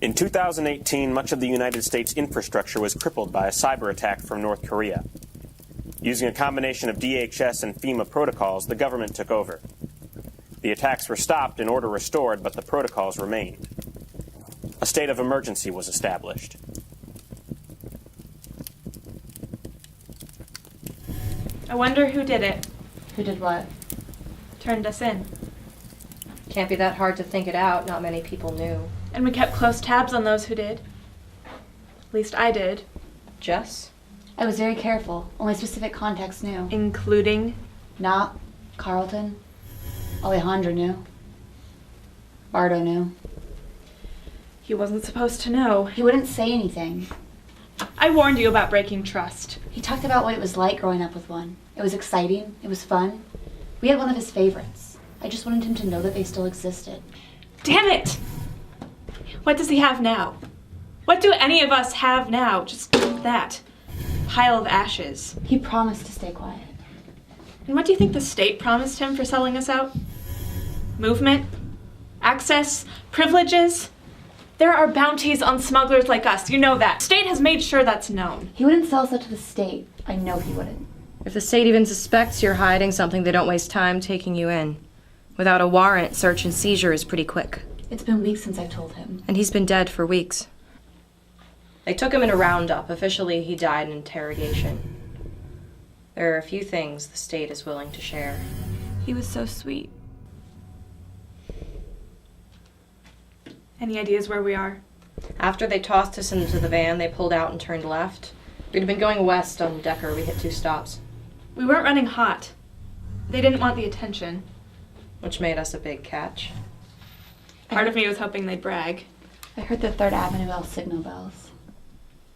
In 2018, much of the United States infrastructure was crippled by a cyber attack from North Korea. Using a combination of DHS and FEMA protocols, the government took over. The attacks were stopped and order restored, but the protocols remained. A state of emergency was established. I wonder who did it. Who did what? Turned us in. Can't be that hard to think it out. Not many people knew. And we kept close tabs on those who did. At least I did. Jess? I was very careful. Only specific contacts knew. Including? Not Carlton. Alejandro knew. Bardo knew. He wasn't supposed to know. He wouldn't say anything. I warned you about breaking trust. He talked about what it was like growing up with one. It was exciting. It was fun. We had one of his favorites. I just wanted him to know that they still existed. Damn it! What does he have now? What do any of us have now? Just that. Pile of ashes. He promised to stay quiet. And what do you think the state promised him for selling us out? Movement? Access? Privileges? There are bounties on smugglers like us. You know that. State has made sure that's known. He wouldn't sell us out to the state. I know he wouldn't. If the state even suspects you're hiding something, they don't waste time taking you in. Without a warrant, search and seizure is pretty quick. It's been weeks since I've told him. And he's been dead for weeks. They took him in a roundup. Officially, he died in interrogation. There are a few things the state is willing to share. He was so sweet. Any ideas where we are? After they tossed us into the van, they pulled out and turned left. We'd been going west on Decker. We hit 2 stops. We weren't running hot. They didn't want the attention. Which made us a big catch. Part of me was hoping they'd brag. I heard the 3rd Avenue L signal bells.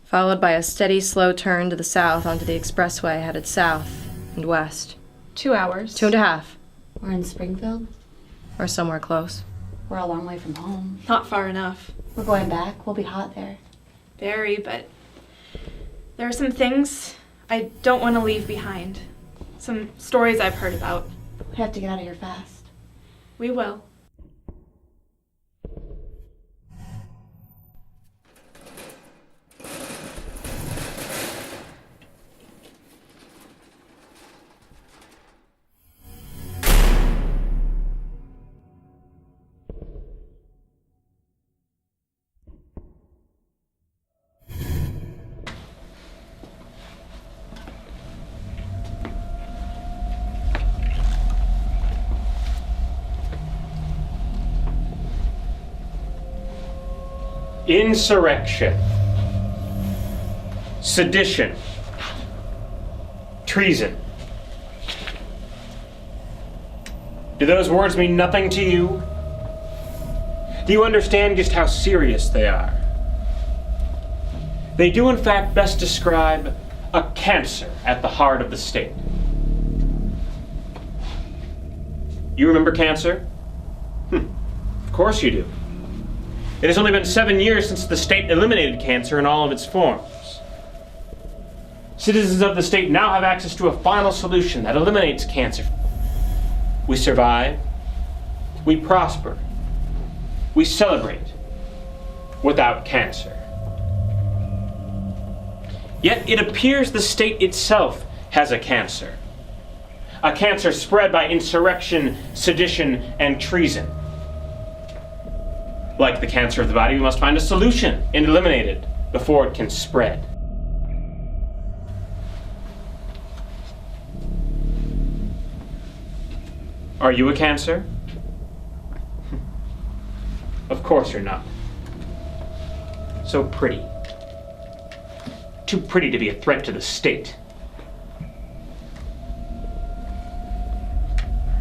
Followed by a steady, slow turn to the south onto the expressway headed south and west. 2 hours. 2.5. We're in Springfield. Or somewhere close. We're a long way from home. Not far enough. We're going back. We'll be hot there. Very, but there are some things I don't want to leave behind. Some stories I've heard about. We have to get out of here fast. We will. Insurrection, sedition, treason. Do those words mean nothing to you? Do you understand just how serious they are? They do in fact best describe a cancer at the heart of the state. You remember cancer? Of course you do. It has only been 7 years since the state eliminated cancer in all of its forms. Citizens of the state now have access to a final solution that eliminates cancer. We survive, we prosper, we celebrate without cancer. Yet it appears the state itself has a cancer spread by insurrection, sedition, and treason. Like the cancer of the body, we must find a solution and eliminate it before it can spread. Are you a cancer? Of course you're not. So pretty. Too pretty to be a threat to the state.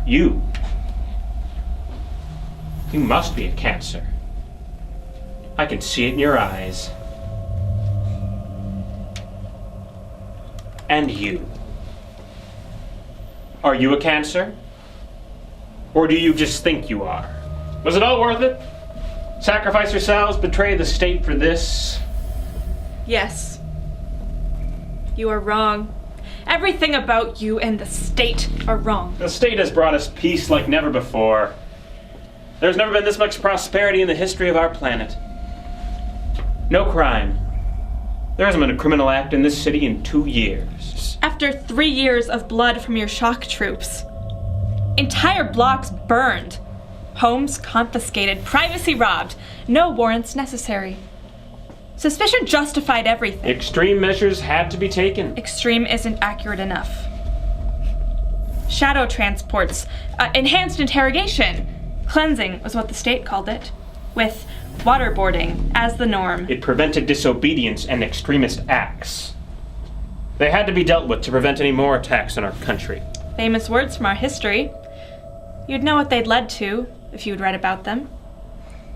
You must be a cancer. I can see it in your eyes. And you. Are you a cancer? Or do you just think you are? Was it all worth it? Sacrifice yourselves, betray the state for this? Yes. You are wrong. Everything about you and the state are wrong. The state has brought us peace like never before. There's never been this much prosperity in the history of our planet. No crime. There hasn't been a criminal act in this city in 2 years. After 3 years of blood from your shock troops. Entire blocks burned. Homes confiscated, privacy robbed. No warrants necessary. Suspicion justified everything. Extreme measures had to be taken. Extreme isn't accurate enough. Shadow transports, enhanced interrogation. Cleansing was what the state called it, with waterboarding as the norm. It prevented disobedience and extremist acts. They had to be dealt with to prevent any more attacks on our country. Famous words from our history. You'd know what they'd led to if you'd read about them.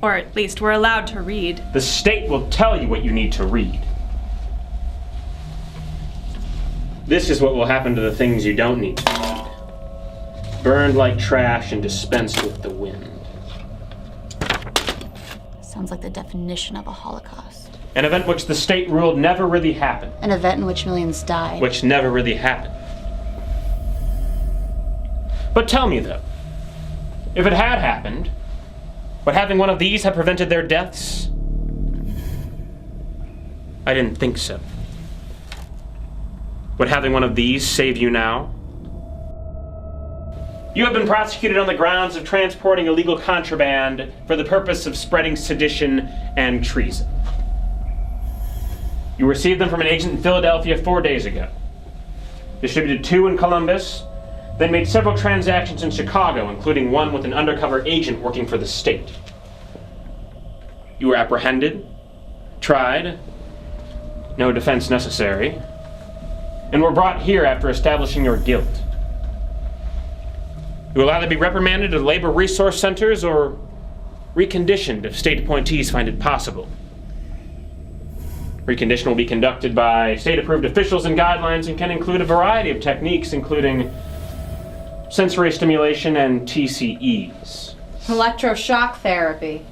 Or at least were allowed to read. The state will tell you what you need to read. This is what will happen to the things you don't need to read. Burned like trash and dispensed with the wind. Sounds like the definition of a Holocaust. An event which the state ruled never really happened. An event in which millions died. Which never really happened. But tell me though, if it had happened, would having one of these have prevented their deaths? I didn't think so. Would having one of these save you now? You have been prosecuted on the grounds of transporting illegal contraband for the purpose of spreading sedition and treason. You received them from an agent in Philadelphia 4 days ago. Distributed 2 in Columbus, then made several transactions in Chicago, including one with an undercover agent working for the state. You were apprehended, tried, no defense necessary, and were brought here after establishing your guilt. You will either be reprimanded at labor resource centers or reconditioned if state appointees find it possible. Recondition will be conducted by state-approved officials and guidelines and can include a variety of techniques, including sensory stimulation and TCEs. Electroshock therapy.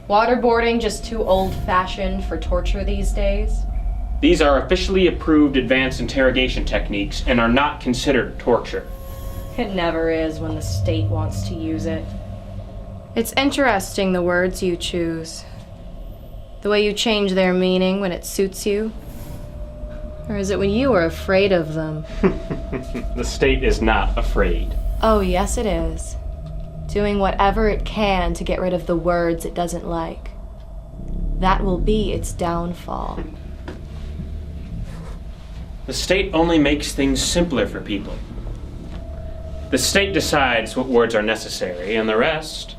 Waterboarding just too old-fashioned for torture these days? These are officially approved advanced interrogation techniques and are not considered torture. It never is when the state wants to use it. It's interesting the words you choose. The way you change their meaning when it suits you. Or is it when you are afraid of them? The state is not afraid. Oh, yes it is. Doing whatever it can to get rid of the words it doesn't like. That will be its downfall. The state only makes things simpler for people. The state decides what words are necessary, and the rest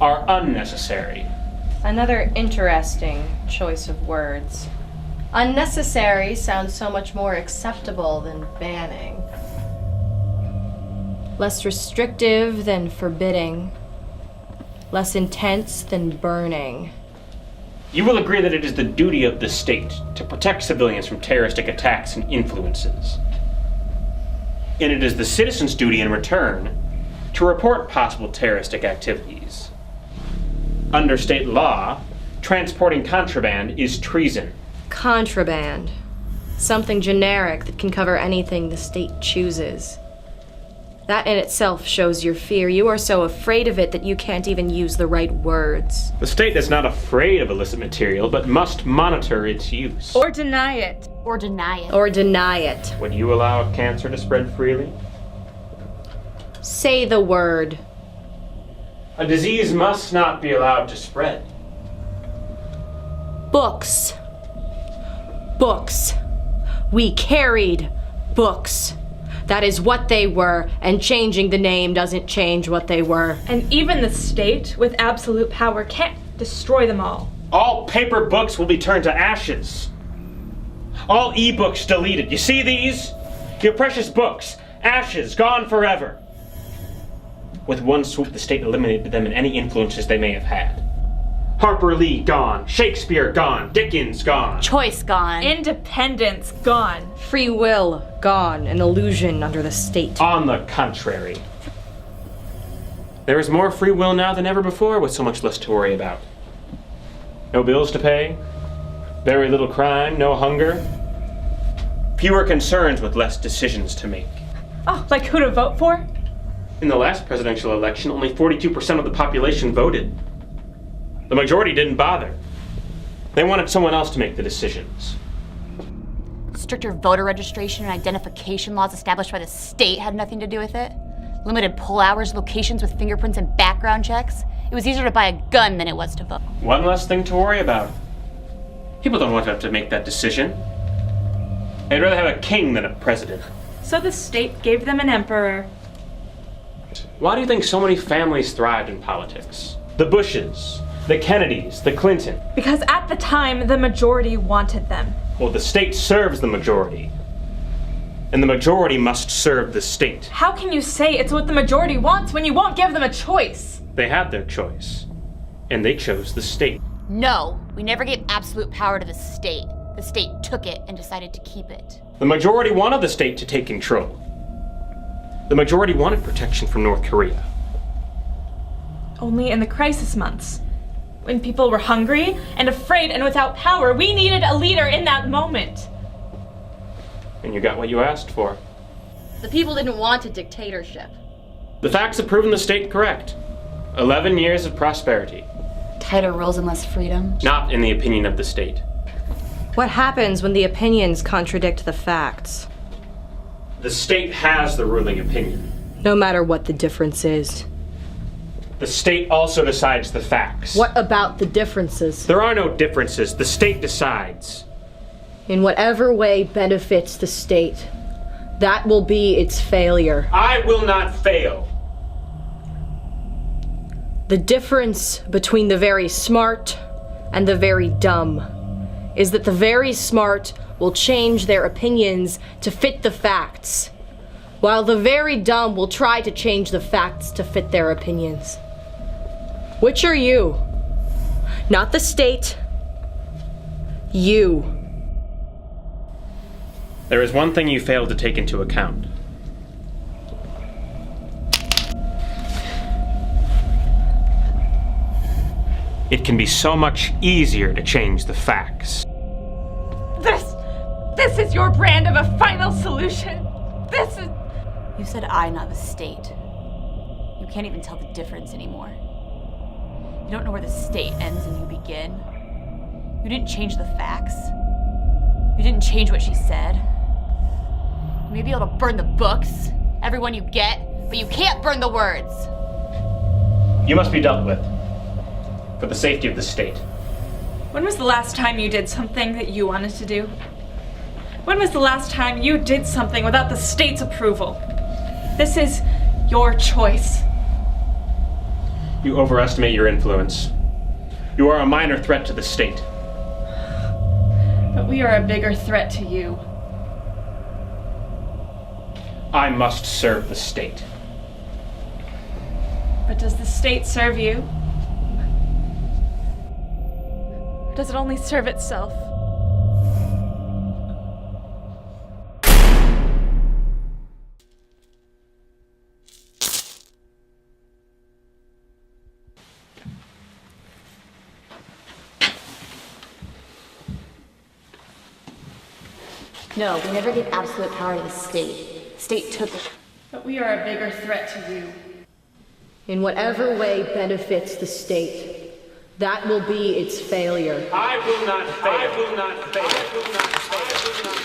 are unnecessary. Another interesting choice of words. Unnecessary sounds so much more acceptable than banning. Less restrictive than forbidding. Less intense than burning. You will agree that it is the duty of the state to protect civilians from terroristic attacks and influences. And it is the citizens' duty in return to report possible terroristic activities. Under state law, transporting contraband is treason. Contraband. Something generic that can cover anything the state chooses. That in itself shows your fear. You are so afraid of it that you can't even use the right words. The state is not afraid of illicit material, but must monitor its use. Or deny it. Or deny it. Or deny it. Would you allow cancer to spread freely? Say the word. A disease must not be allowed to spread. Books. Books. We carried books. That is what they were, and changing the name doesn't change what they were. And even the state, with absolute power, can't destroy them all. All paper books will be turned to ashes. All e-books deleted. You see these? Your precious books. Ashes, gone forever. With one swoop, the state eliminated them and any influences they may have had. Harper Lee gone. Shakespeare gone. Dickens gone. Choice gone. Independence gone. Free will gone, an illusion under the state. On the contrary. There is more free will now than ever before, with so much less to worry about. No bills to pay. Very little crime, no hunger. Fewer concerns with less decisions to make. Oh, like who to vote for? In the last presidential election, only 42% of the population voted. The majority didn't bother. They wanted someone else to make the decisions. Stricter voter registration and identification laws established by the state had nothing to do with it. Limited poll hours, locations with fingerprints and background checks. It was easier to buy a gun than it was to vote. One less thing to worry about. People don't want to have to make that decision. They'd rather have a king than a president. So the state gave them an emperor. Why do you think so many families thrived in politics? The Bushes, the Kennedys, the Clinton. Because at the time, the majority wanted them. Well, the state serves the majority. And the majority must serve the state. How can you say it's what the majority wants when you won't give them a choice? They had their choice. And they chose the state. No, we never gave absolute power to the state. The state took it and decided to keep it. The majority wanted the state to take control. The majority wanted protection from North Korea. Only in the crisis months. When people were hungry and afraid and without power, we needed a leader in that moment. And you got what you asked for. The people didn't want a dictatorship. The facts have proven the state correct. 11 years of prosperity. Tighter rules and less freedom. Not in the opinion of the state. What happens when the opinions contradict the facts? The state has the ruling opinion. No matter what the difference is. The state also decides the facts. What about the differences? There are no differences. The state decides. In whatever way benefits the state, that will be its failure. I will not fail. The difference between the very smart and the very dumb is that the very smart will change their opinions to fit the facts, while the very dumb will try to change the facts to fit their opinions. Which are you? Not the state. You. There is one thing you failed to take into account. It can be so much easier to change the facts. This is your brand of a final solution. This is... You said I, not the state. You can't even tell the difference anymore. You don't know where the state ends and you begin. You didn't change the facts. You didn't change what she said. You may be able to burn the books, everyone you get, but you can't burn the words. You must be dealt with. For the safety of the state. When was the last time you did something that you wanted to do? When was the last time you did something without the state's approval? This is your choice. You overestimate your influence. You are a minor threat to the state. But we are a bigger threat to you. I must serve the state. But does the state serve you? Or does it only serve itself? No, we never gave absolute power to the state. The state took it. But we are a bigger threat to you. In whatever way benefits the state, that will be its failure. I will not fail. I will not fail. I will not fail.